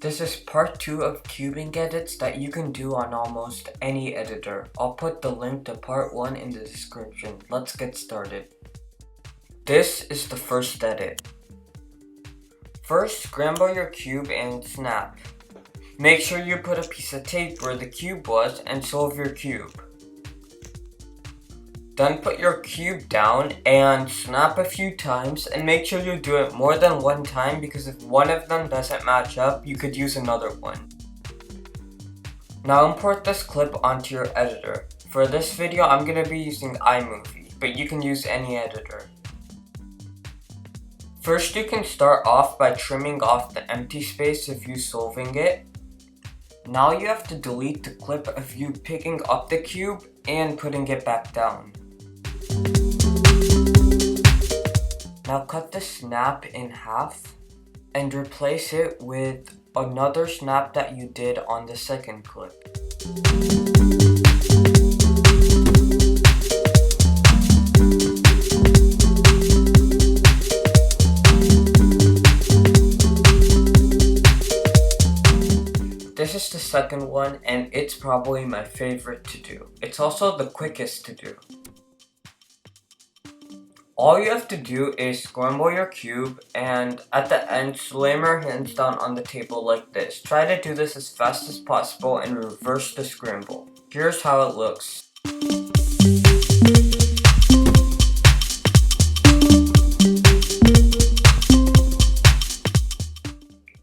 This is part 2 of cubing edits that you can do on almost any editor. I'll put the link to part 1 in the description. Let's get started. This is the first edit. First, scramble your cube and snap. Make sure you put a piece of tape where the cube was and solve your cube. Then put your cube down and snap a few times, and make sure you do it more than one time because if one of them doesn't match up, you could use another one. Now import this clip onto your editor. For this video, I'm going to be using iMovie, but you can use any editor. First, you can start off by trimming off the empty space of you solving it. Now you have to delete the clip of you picking up the cube and putting it back down. Now cut the snap in half and replace it with another snap that you did on the second clip. This is the second one, and it's probably my favorite to do. It's also the quickest to do. All you have to do is scramble your cube, and at the end, slam your hands down on the table like this. Try to do this as fast as possible and reverse the scramble. Here's how it looks.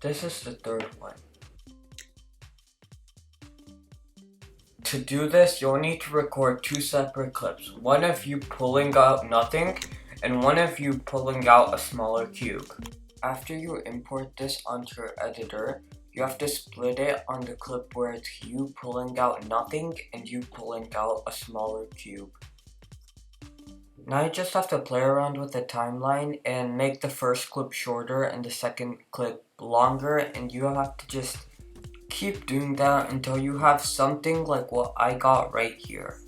This is the third one. To do this, you'll need to record 2 separate clips. One of you pulling out nothing, and one of you pulling out a smaller cube. After you import this onto your editor, you have to split it on the clip where it's you pulling out nothing and you pulling out a smaller cube. Now you just have to play around with the timeline and make the first clip shorter and the second clip longer, and you have to just keep doing that until you have something like what I got right here.